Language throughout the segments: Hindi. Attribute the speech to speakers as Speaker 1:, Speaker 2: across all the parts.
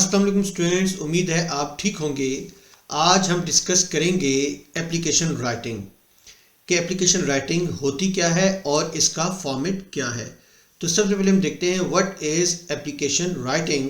Speaker 1: अस्सलाम वालेकुम स्टूडेंट्स, उम्मीद है आप ठीक होंगे। आज हम डिस्कस करेंगे एप्लीकेशन राइटिंग कि एप्लीकेशन राइटिंग होती क्या है और इसका फॉर्मेट क्या है। तो सबसे पहले हम देखते हैं व्हाट इज़ एप्लीकेशन राइटिंग।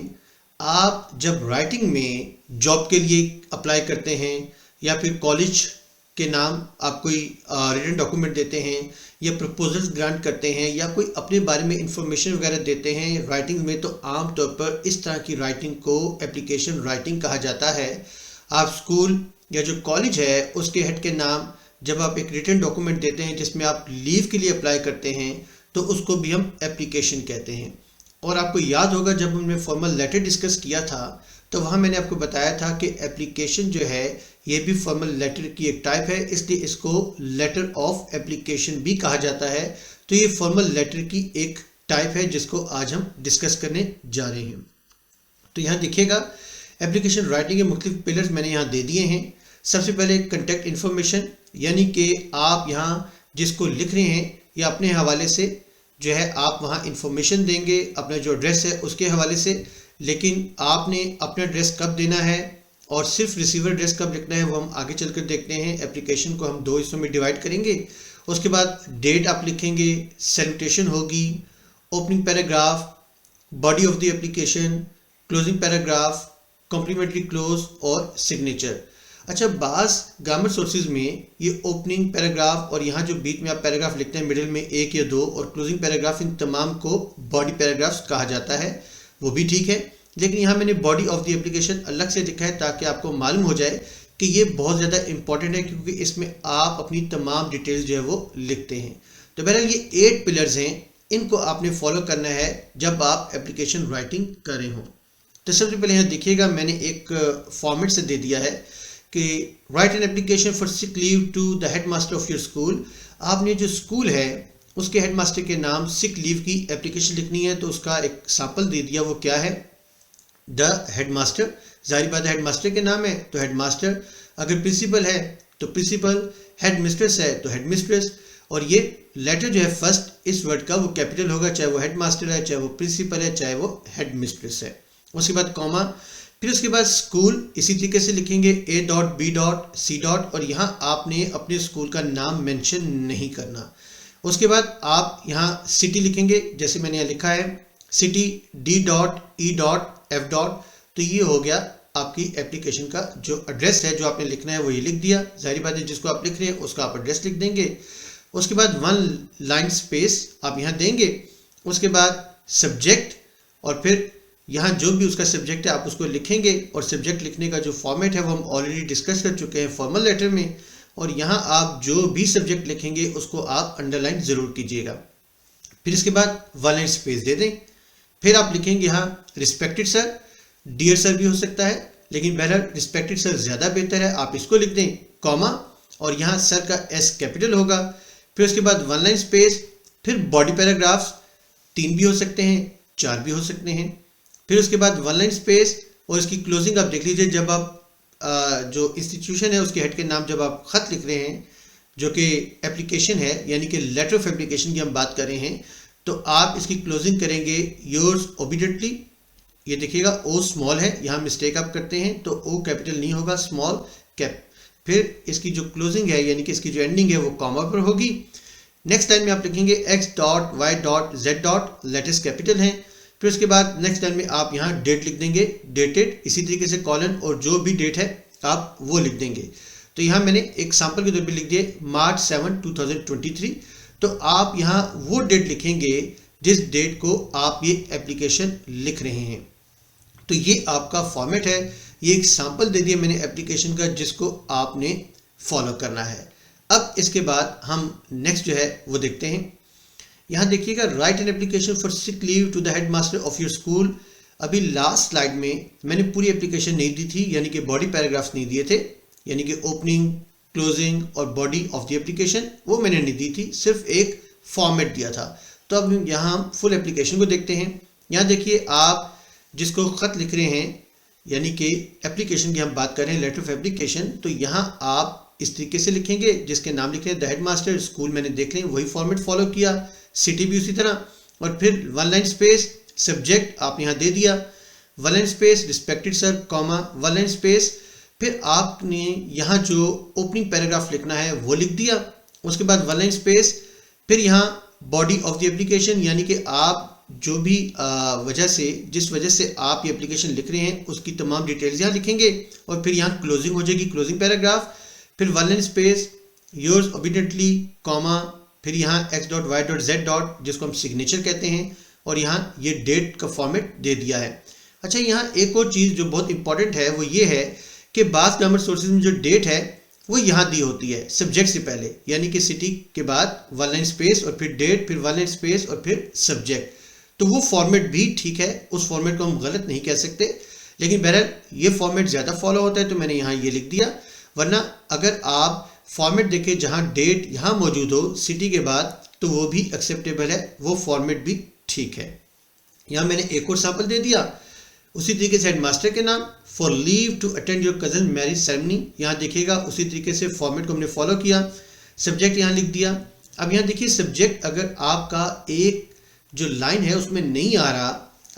Speaker 1: आप जब राइटिंग में जॉब के लिए अप्लाई करते हैं या फिर कॉलेज के नाम आप कोई रिटन डॉक्यूमेंट देते हैं या प्रपोजल्स ग्रांट करते हैं या कोई अपने बारे में इंफॉर्मेशन वगैरह देते हैं राइटिंग में, तो आम तौर पर इस तरह की राइटिंग को एप्लीकेशन राइटिंग कहा जाता है। आप स्कूल या जो कॉलेज है उसके हेड के नाम जब आप एक रिटन डॉक्यूमेंट देते हैं जिसमें आप लीव के लिए अप्लाई करते हैं तो उसको भी हम एप्लीकेशन कहते हैं। और आपको याद होगा जब हमने फॉर्मल लेटर डिस्कस किया था तो वहाँ मैंने आपको बताया था कि एप्लीकेशन जो है ये भी फॉर्मल लेटर की एक टाइप है, इसलिए इसको लेटर ऑफ एप्लीकेशन भी कहा जाता है। तो ये फॉर्मल लेटर की एक टाइप है जिसको आज हम डिस्कस करने जा रहे हैं। तो यहाँ देखिएगा एप्लीकेशन राइटिंग के मुख्तलिफ पिलर्स मैंने यहाँ दे दिए हैं। सबसे पहले कंटेक्ट इन्फॉर्मेशन, यानी कि आप यहाँ जिसको लिख रहे हैं या अपने हवाले से जो है आप वहाँ इन्फॉर्मेशन देंगे अपना जो एड्रेस है उसके हवाले से, लेकिन आपने अपना एड्रेस कब देना है और सिर्फ रिसीवर एड्रेस कब लिखना है वो हम आगे चलकर देखते हैं। एप्लीकेशन को हम दो हिस्सों में डिवाइड करेंगे। उसके बाद डेट आप लिखेंगे, सैल्यूटेशन होगी, opening paragraph, body of the application, closing paragraph, complimentary close और सिग्नेचर। अच्छा, बाज़ ग्रामर सोर्सेज में ये ओपनिंग पैराग्राफ और यहाँ जो बीच में आप पैराग्राफ लिखते हैं मिडिल में एक या दो और क्लोजिंग पैराग्राफ, इन तमाम को बॉडी पैराग्राफ्स कहा जाता है, वो भी ठीक है। लेकिन यहाँ मैंने बॉडी ऑफ द एप्लीकेशन अलग से लिखा है ताकि आपको मालूम हो जाए कि ये बहुत ज़्यादा इंपॉर्टेंट है क्योंकि इसमें आप अपनी तमाम डिटेल्स जो है वो लिखते हैं। तो बहरहाल ये 8 पिलर्स हैं, इनको आपने फॉलो करना है जब आप एप्लीकेशन राइटिंग कर रहे हो। तो सबसे पहले यहाँ देखिएगा मैंने एक फॉर्मेट से दे दिया है कि write an application for sick leave to the head master of your school. आपने जो स्कूल है उसके हेड मास्टर के नाम सिक लीव की एप्लीकेशन लिखनी है। तो उसका एक सैंपल दे दिया, वो क्या है, द हेड मास्टर। जाहिर बात है हेड मास्टर के नाम है तो हेड मास्टर, अगर प्रिंसिपल है तो प्रिंसिपल, हेड मिस्ट्रेस है तो हेड मिस्ट्रेस। और ये लेटर जो है फर्स्ट इस वर्ड का वो कैपिटल होगा, चाहे वो हेड मास्टर है, चाहे वो प्रिंसिपल है, चाहे वो हेड मिस्ट्रेस है। उसके बाद कॉमा, फिर उसके बाद स्कूल इसी तरीके से लिखेंगे A.B.C. और यहाँ आपने अपने स्कूल का नाम मेंशन नहीं करना। उसके बाद आप यहाँ सिटी लिखेंगे, जैसे मैंने यहाँ लिखा है सिटी D.E.F. तो ये हो गया आपकी एप्लीकेशन का जो एड्रेस है, जो आपने लिखना है वो ये लिख दिया। जाहिर बात है जिसको आप लिख रहे हैं उसका आप एड्रेस लिख देंगे। उसके बाद 1 लाइन स्पेस आप यहाँ देंगे। उसके बाद सब्जेक्ट और फिर यहाँ जो भी उसका सब्जेक्ट है आप उसको लिखेंगे। और सब्जेक्ट लिखने का जो फॉर्मेट है वो हम ऑलरेडी डिस्कस कर चुके हैं फॉर्मल लेटर में। और यहाँ आप जो भी सब्जेक्ट लिखेंगे उसको आप अंडरलाइन ज़रूर कीजिएगा। फिर इसके बाद 1 लाइन स्पेस दे दें। फिर आप लिखेंगे यहाँ रिस्पेक्टेड सर, डियर सर भी हो सकता है लेकिन बहरहाल रिस्पेक्टेड सर ज़्यादा बेहतर है, आप इसको लिख दें, कॉमा, और यहाँ सर का S कैपिटल होगा। फिर उसके बाद 1 लाइन स्पेस, फिर बॉडी पैराग्राफ्स 3 भी हो सकते हैं, 4 भी हो सकते हैं। फिर उसके बाद 1 लाइन स्पेस और इसकी क्लोजिंग आप देख लीजिए, जब आप जो इंस्टीट्यूशन है उसके हेड के नाम जब आप ख़त लिख रहे हैं जो कि एप्लीकेशन है यानी कि लेटर ऑफ एप्लीकेशन की हम बात कर रहे हैं, तो आप इसकी क्लोजिंग करेंगे योर्स ओबीडिएंटली। ये देखिएगा O स्मॉल है, यहाँ मिस्टेक आप करते हैं तो O कैपिटल नहीं होगा, स्मॉल कैप। फिर इसकी जो क्लोजिंग है यानी कि इसकी जो एंडिंग है वो कॉमा पर होगी। नेक्स्ट लाइन में आप लिखेंगे X.Y.Z. लेटर्स कैपिटल हैं। फिर उसके बाद नेक्स्ट लाइन में आप यहाँ डेट लिख देंगे, डेटेड, इसी तरीके से कॉलन और जो भी डेट है आप वो लिख देंगे। तो यहाँ मैंने एक सैम्पल के तौर पर लिख दिए March 7, 2023। तो आप यहाँ वो डेट लिखेंगे जिस डेट को आप ये एप्लीकेशन लिख रहे हैं। तो ये आपका फॉर्मेट है, ये एक सैंपल दे दिया मैंने एप्लीकेशन का जिसको आपने फॉलो करना है। अब इसके बाद हम नेक्स्ट जो है वो देखते हैं। यहाँ देखिएगा write an application for sick leave to the head master of your school. अभी लास्ट स्लाइड में मैंने पूरी एप्लीकेशन नहीं दी थी, यानी कि बॉडी पैराग्राफ्स नहीं दिए थे, यानी कि ओपनिंग, क्लोजिंग और बॉडी ऑफ द एप्लीकेशन वो मैंने नहीं दी थी, सिर्फ एक फॉर्मेट दिया था। तो अब यहाँ हम फुल एप्लीकेशन को देखते हैं। यहाँ देखिए आप जिसको ख़त लिख रहे हैं यानी कि एप्लीकेशन की हम बात कर रहे हैं लेटर ऑफ एप्लीकेशन, तो यहाँ आप इस तरीके से लिखेंगे जिसके नाम लिख रहे हैं द हेड मास्टर, स्कूल मैंने देख लें वही फॉर्मेट फॉलो किया, सिटी भी उसी तरह, और फिर 1 लाइन स्पेस, सब्जेक्ट आप यहाँ दे दिया, one line space respected sir comma one line space, फिर आपने यहाँ जो ओपनिंग पैराग्राफ लिखना है वो लिख दिया। उसके बाद वन लाइन स्पेस, फिर यहाँ बॉडी ऑफ द एप्लीकेशन, यानी कि आप जो भी जिस वजह से आप ये एप्लीकेशन लिख रहे हैं उसकी तमाम डिटेल्स यहाँ लिखेंगे। और फिर यहाँ क्लोजिंग हो जाएगी, क्लोजिंग पैराग्राफ, फिर one line space yours ओबीडिएंटली comma, फिर यहाँ x.y.z. जिसको हम सिग्नेचर कहते हैं, और यहाँ ये डेट का फॉर्मेट दे दिया है। अच्छा, यहाँ एक और चीज़ जो बहुत इंपॉर्टेंट है वो ये है कि बास ग्रामर सोर्सेज में जो डेट है वो यहाँ दी होती है सब्जेक्ट से पहले, यानी कि सिटी के बाद वन लाइन स्पेस और फिर डेट, फिर वन लाइन स्पेस और फिर सब्जेक्ट। तो वो फॉर्मेट भी ठीक है, उस फॉर्मेट को हम गलत नहीं कह सकते, लेकिन बहरहाल ये फॉर्मेट ज़्यादा फॉलो होता है तो मैंने यहाँ ये लिख दिया। वरना अगर आप फॉर्मेट देखें जहाँ डेट यहाँ मौजूद हो सिटी के बाद तो वो भी एक्सेप्टेबल है, वो फॉर्मेट भी ठीक है। यहाँ मैंने एक और सैंपल दे दिया। उसी तरीके से हेडमास्टर के नाम for leave to attend your cousin marriage ceremony, यहाँ देखिएगा उसी तरीके से फॉर्मेट को हमने फॉलो किया। सब्जेक्ट यहाँ लिख दिया। अब यहाँ देखिए सब्जेक्ट अगर आपका एक जो लाइन है उसमें नहीं आ रहा,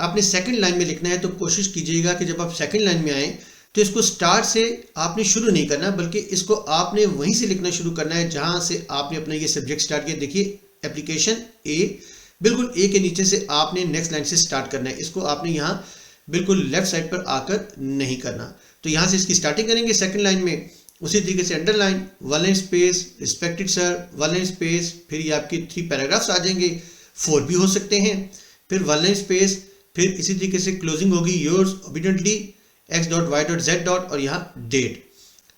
Speaker 1: आपने सेकंड लाइन में लिखना है, तो कोशिश कीजिएगा कि जब आप सेकंड लाइन में आए तो इसको स्टार्ट से आपने शुरू नहीं करना, बल्कि इसको आपने वहीं से लिखना शुरू करना है जहां से आपने अपना ये सब्जेक्ट स्टार्ट किया। देखिए एप्लीकेशन ए, बिल्कुल ए के नीचे से आपने नेक्स्ट लाइन से स्टार्ट करना है, इसको आपने यहाँ बिल्कुल लेफ्ट साइड पर आकर नहीं करना। तो यहाँ से इसकी स्टार्टिंग करेंगे सेकंड लाइन में। उसी तरीके से underline, one line space, respected sir, one line space, फिर ये आपकी 3 पैराग्राफ्स आ जाएंगे, 4 भी हो सकते हैं, फिर वन लाइन स्पेस, फिर इसी तरीके से क्लोजिंग होगी योर्स ओबीडिएंटली x.y.z. और यहाँ डेट।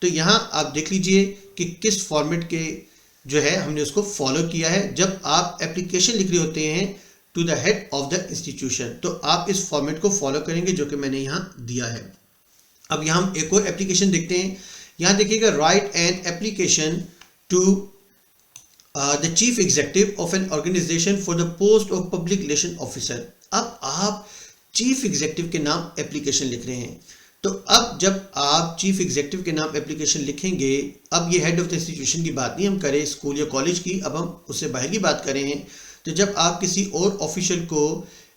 Speaker 1: तो यहाँ आप देख लीजिए कि किस फॉर्मेट के जो है हमने उसको फॉलो किया है। जब आप एप्लीकेशन लिख रहे होते हैं to the head of the institution तो आप इस फॉर्मेट को फॉलो करेंगे जो कि मैंने यहाँ दिया है। अब यहाँ हम एक और एप्लीकेशन देखते हैं। यहाँ देखिएगा write an application to the chief executive of an organisation for the post of public relation officer. अब आप चीफ एग्जीक्यूटिव के नाम एप्लीकेशन लिख रहे हैं, तो अब जब आप चीफ एग्जीक्यूटिव के नाम एप्लीकेशन लिखेंगे, अब ये हेड ऑफ द इंस्टीट्यूशन की बात नहीं हम करें स्कूल या कॉलेज की, अब हम उससे बाहर की बात करें हैं। तो जब आप किसी और ऑफिशियल को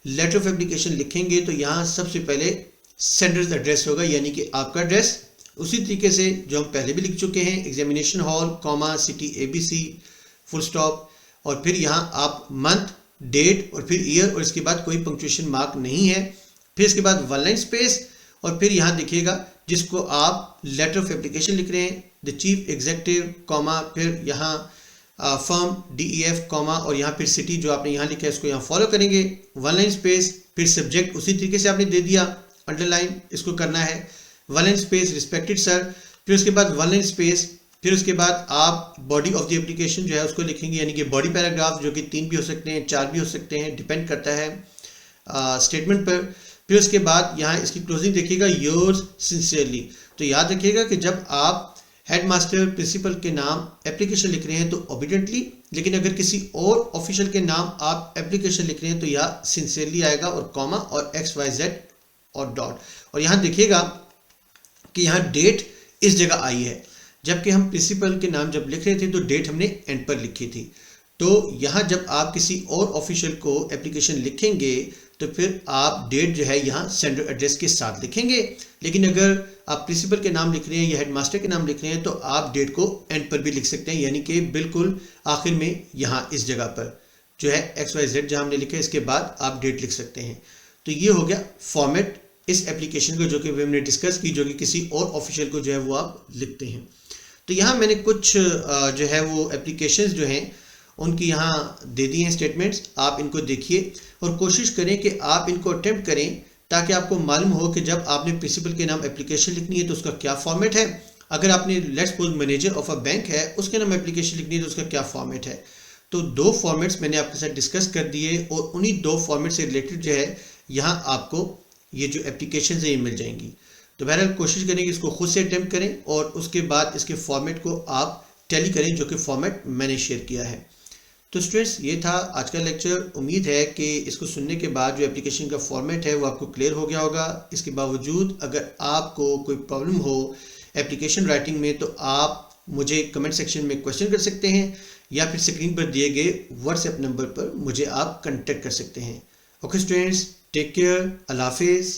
Speaker 1: लेटर ऑफ एप्लीकेशन लिखेंगे तो यहाँ सबसे पहले सेंडर्स एड्रेस होगा, यानी कि आपका एड्रेस। उसी तरीके से जो हम पहले भी लिख चुके हैं, examination hall comma city ABC full stop, और फिर यहाँ आप मंथ, डेट और फिर ईयर, और इसके बाद कोई पंक्चुएशन मार्क नहीं है। फिर इसके बाद वन लाइन स्पेस, और फिर यहाँ देखिएगा जिसको आप लेटर ऑफ एप्लीकेशन लिख रहे हैं द चीफ एग्जीक्यूटिव कॉमा, फिर यहाँ फर्म DEF कॉमा, और यहाँ फिर सिटी जो आपने यहाँ लिखा है इसको यहाँ फॉलो करेंगे, वन लाइन स्पेस, फिर सब्जेक्ट उसी तरीके से आपने दे दिया, अंडरलाइन इसको करना है, one line space respected sir, फिर उसके बाद वन लाइन स्पेस, फिर उसके बाद आप बॉडी ऑफ द एप्लीकेशन जो है उसको लिखेंगे, यानी कि बॉडी पैराग्राफ जो कि 3 भी हो सकते हैं, 4 भी हो सकते हैं, डिपेंड करता है स्टेटमेंट पर। फिर उसके बाद यहाँ इसकी क्लोजिंग देखिएगा योर्स सिंसियरली। तो याद रखिएगा कि जब आप हेडमास्टर प्रिंसिपल के नाम एप्लीकेशन लिख रहे हैं तो ओबीडिएंटली, लेकिन अगर किसी और ऑफिशियल के नाम आप एप्लीकेशन लिख रहे हैं तो यहाँ सिंसियरली आएगा और कॉमा और XYZ और डॉट। और यहाँ देखिएगा कि यहाँ डेट इस जगह आई है, जबकि हम प्रिंसिपल के नाम जब लिख रहे थे तो डेट हमने एंड पर लिखी थी। तो यहाँ जब आप किसी और ऑफिशियल को एप्लीकेशन लिखेंगे तो फिर आप डेट जो है यहाँ सेंडर एड्रेस के साथ लिखेंगे, लेकिन अगर आप प्रिंसिपल के नाम लिख रहे हैं या हेडमास्टर के नाम लिख रहे हैं तो आप डेट को एंड पर भी लिख सकते हैं, यानी कि बिल्कुल आखिर में यहाँ इस जगह पर जो है XYZ जहाँ हमने लिखा है इसके बाद आप डेट लिख सकते हैं। तो ये हो गया फॉर्मेट इस एप्लीकेशन को जो कि हमने डिस्कस की, जो कि किसी और ऑफिशियल को जो है वो आप लिखते हैं। तो यहाँ मैंने कुछ जो है वो एप्लीकेशंस जो हैं उनकी यहाँ दे दी हैं स्टेटमेंट्स, आप इनको देखिए और कोशिश करें कि आप इनको अटेम्प्ट करें ताकि आपको मालूम हो कि जब आपने प्रिंसिपल के नाम एप्लीकेशन लिखनी है तो उसका क्या फॉर्मेट है। अगर आपने let's suppose manager of a bank है उसके नाम एप्लीकेशन लिखनी है तो उसका क्या फॉर्मेट है। तो 2 फॉर्मेट्स मैंने आपके साथ डिस्कस कर दिए और उन्हीं 2 फॉर्मेट से रिलेटेड जो है यहाँ आपको ये जो एप्लीकेशन है ये मिल जाएंगी। तो बहरहाल कोशिश करें कि इसको खुद से अटेम्प्ट करें और उसके बाद इसके फॉर्मेट को आप टैली करें जो कि फॉर्मेट मैंने शेयर किया है। तो स्टूडेंट्स ये था आज का लेक्चर। उम्मीद है कि इसको सुनने के बाद जो एप्लीकेशन का फॉर्मेट है वो आपको क्लियर हो गया होगा। इसके बावजूद अगर आपको कोई प्रॉब्लम हो एप्लीकेशन राइटिंग में तो आप मुझे कमेंट सेक्शन में क्वेश्चन कर सकते हैं या फिर स्क्रीन पर दिए गए व्हाट्सएप नंबर पर मुझे आप कॉन्टेक्ट कर सकते हैं। ओके स्टूडेंट्स, टेक केयर, अल्लाह हाफिज़।